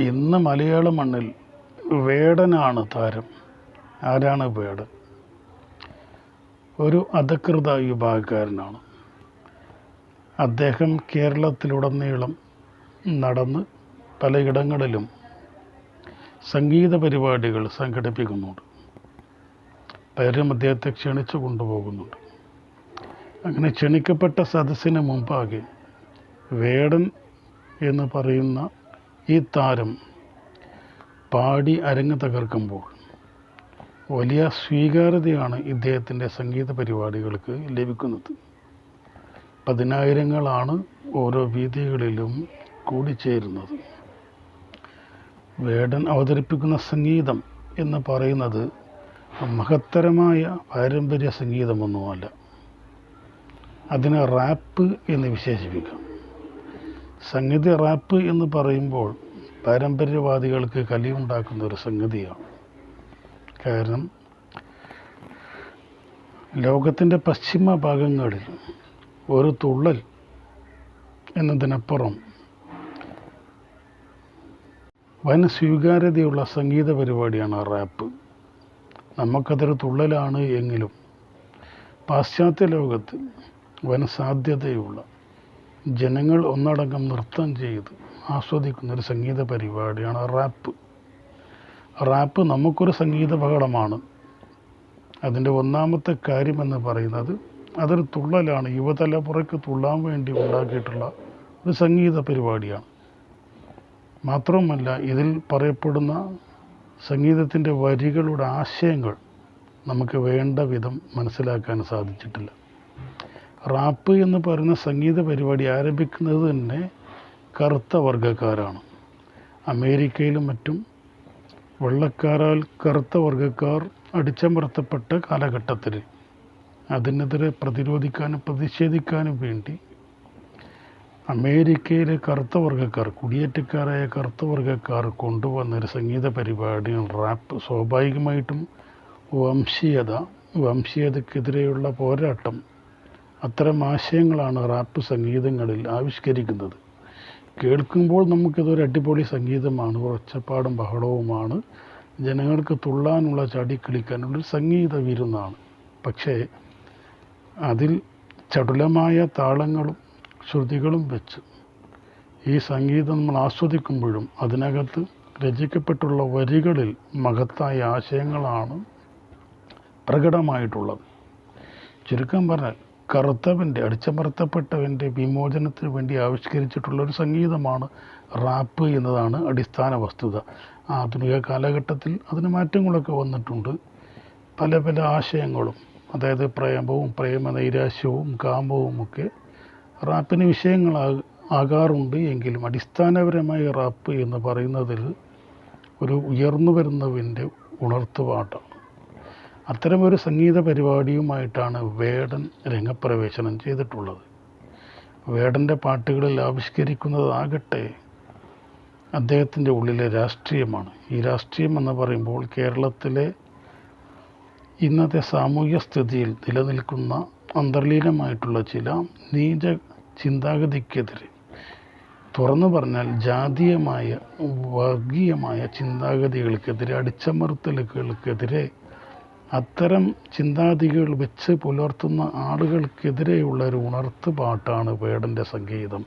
ഇന്ന് മലയാള മണ്ണിൽ വേടനാണ് താരം. ആരാണ് വേടൻ? ഒരു അധകൃത വിഭാഗക്കാരനാണ്. അദ്ദേഹം കേരളത്തിലുടനീളം നടന്ന് പലയിടങ്ങളിലും സംഗീത പരിപാടികൾ സംഘടിപ്പിക്കുന്നുണ്ട്. പലരും അദ്ദേഹത്തെ ക്ഷണിച്ചു കൊണ്ടുപോകുന്നുണ്ട്. അങ്ങനെ ക്ഷണിക്കപ്പെട്ട സദസ്സിന് മുമ്പാകെ വേടൻ എന്ന് പറയുന്ന ഈ താരം പാടി അരങ്ങ് തകർക്കുമ്പോൾ വലിയ സ്വീകാര്യതയാണ് ഇദ്ദേഹത്തിൻ്റെ സംഗീത പരിപാടികൾക്ക് ലഭിക്കുന്നത്. പതിനായിരങ്ങളാണ് ഓരോ വേദികളിലും കൂടിച്ചേരുന്നത്. വേടൻ അവതരിപ്പിക്കുന്ന സംഗീതം എന്ന് പറയുന്നത് മഹത്തരമായ പാരമ്പര്യ സംഗീതമൊന്നുമല്ല. അതിനെ റാപ്പ് എന്ന് വിശേഷിപ്പിക്കാം. സംഗീത റാപ്പ് എന്ന് പറയുമ്പോൾ പാരമ്പര്യവാദികൾക്ക് കലിയുണ്ടാക്കുന്ന ഒരു സംഗതിയാണ്. കാരണം ലോകത്തിൻ്റെ പശ്ചിമ ഭാഗങ്ങളിൽ ഒരു തുള്ളൽ എന്നതിനപ്പുറം വൻ സ്വീകാര്യതയുള്ള സംഗീത പരിപാടിയാണ് റാപ്പ്. നമുക്കതൊരു തുള്ളലാണ് എങ്കിലും പാശ്ചാത്യ ലോകത്ത് വൻ സാധ്യതയുള്ള ജനങ്ങൾ ഒന്നടങ്കം നൃത്തം ചെയ്ത് ആസ്വദിക്കുന്നൊരു സംഗീത പരിപാടിയാണ് റാപ്പ്. റാപ്പ് നമുക്കൊരു സംഗീത ബഹളമാണ്. അതിൻ്റെ ഒന്നാമത്തെ കാര്യമെന്ന് പറയുന്നത് അതൊരു തുള്ളലാണ്. യുവതലമുറയ്ക്ക് തുള്ളാൻ വേണ്ടി ഉണ്ടാക്കിയിട്ടുള്ള ഒരു സംഗീത പരിപാടിയാണ്. മാത്രവുമല്ല, ഇതിൽ പറയപ്പെടുന്ന സംഗീതത്തിൻ്റെ വരികളുടെ ആശയങ്ങൾ നമുക്ക് വേണ്ട വിധം മനസ്സിലാക്കാൻ സാധിച്ചിട്ടില്ല. റാപ്പ് എന്ന് പറയുന്ന സംഗീത പരിപാടി ആരംഭിക്കുന്നത് തന്നെ കറുത്ത വർഗ്ഗക്കാരാണ്. അമേരിക്കയിലും മറ്റും വെള്ളക്കാരാൽ കറുത്ത വർഗ്ഗക്കാർ അടിച്ചമർത്തപ്പെട്ട കാലഘട്ടത്തിൽ അതിനെതിരെ പ്രതിരോധിക്കാനും പ്രതിഷേധിക്കാനും വേണ്ടി അമേരിക്കയിലെ കറുത്ത വർഗ്ഗക്കാർ, കുടിയേറ്റക്കാരായ കറുത്ത വർഗ്ഗക്കാർ കൊണ്ടുവന്നൊരു സംഗീത പരിപാടിയാണ് റാപ്പ്. സ്വാഭാവികമായിട്ടും വംശീയതക്കെതിരെയുള്ള പോരാട്ടം, അത്തരം ആശയങ്ങളാണ് റാപ്പ് സംഗീതങ്ങളിൽ ആവിഷ്കരിക്കുന്നത്. കേൾക്കുമ്പോൾ നമുക്കിതൊരു അടിപൊളി സംഗീതമാണ്, ഒച്ചപ്പാടും ബഹളവുമാണ്, ജനങ്ങൾക്ക് തുള്ളാനുള്ള ചാടിക്കളിക്കാനുള്ളൊരു സംഗീത വിരുന്നാണ്. പക്ഷേ അതിൽ ചടുലമായ താളങ്ങളും ശ്രുതികളും വെച്ച് ഈ സംഗീതം നമ്മൾ ആസ്വദിക്കുമ്പോഴും അതിനകത്ത് രചിക്കപ്പെട്ടുള്ള വരികളിൽ മഹത്തായ ആശയങ്ങളാണ് പ്രകടമായിട്ടുള്ളത്. ചുരുക്കം പറഞ്ഞാൽ കറുത്തവൻ്റെ, അടിച്ചമർത്തപ്പെട്ടവൻ്റെ വിമോചനത്തിന് വേണ്ടി ആവിഷ്കരിച്ചിട്ടുള്ളൊരു സംഗീതമാണ് റാപ്പ് എന്നതാണ് അടിസ്ഥാന വസ്തുത. ആധുനിക കാലഘട്ടത്തിൽ അതിന് മാറ്റങ്ങളൊക്കെ വന്നിട്ടുണ്ട്. പല പല ആശയങ്ങളും, അതായത് പ്രേമവും പ്രേമനൈരാശ്യവും കാമവും ഒക്കെ റാപ്പിന് വിഷയങ്ങളാകാറുണ്ട്. എങ്കിലും അടിസ്ഥാനപരമായി റാപ്പ് എന്ന് പറയുന്നതിൽ ഒരു ഉയർന്നു വരുന്നതിൻ്റെ ഉണർത്തുപാട്ടാണ്. അത്തരമൊരു സംഗീത പരിപാടിയുമായിട്ടാണ് വേടൻ രംഗപ്രവേശനം ചെയ്തിട്ടുള്ളത്. വേടൻ്റെ പാട്ടുകളിൽ ആവിഷ്കരിക്കുന്നതാകട്ടെ അദ്ദേഹത്തിൻ്റെ ഉള്ളിലെ രാഷ്ട്രീയമാണ്. ഈ രാഷ്ട്രീയം എന്ന് പറയുമ്പോൾ കേരളത്തിലെ ഇന്നത്തെ സാമൂഹ്യ സ്ഥിതിയിൽ നിലനിൽക്കുന്ന അന്തർലീനമായിട്ടുള്ള ചില നീച ചിന്താഗതിക്കെതിരെ, തുറന്നു പറഞ്ഞാൽ ജാതീയമായ വർഗീയമായ ചിന്താഗതികൾക്കെതിരെ, അടിച്ചമർത്തലുകൾക്കെതിരെ, അത്തരം ചിന്താഗതികൾ വെച്ച് പുലർത്തുന്ന ആളുകൾക്കെതിരെയുള്ള ഒരു ഉണർത്തുപാട്ടാണ് വേടൻ്റെ സംഗീതം.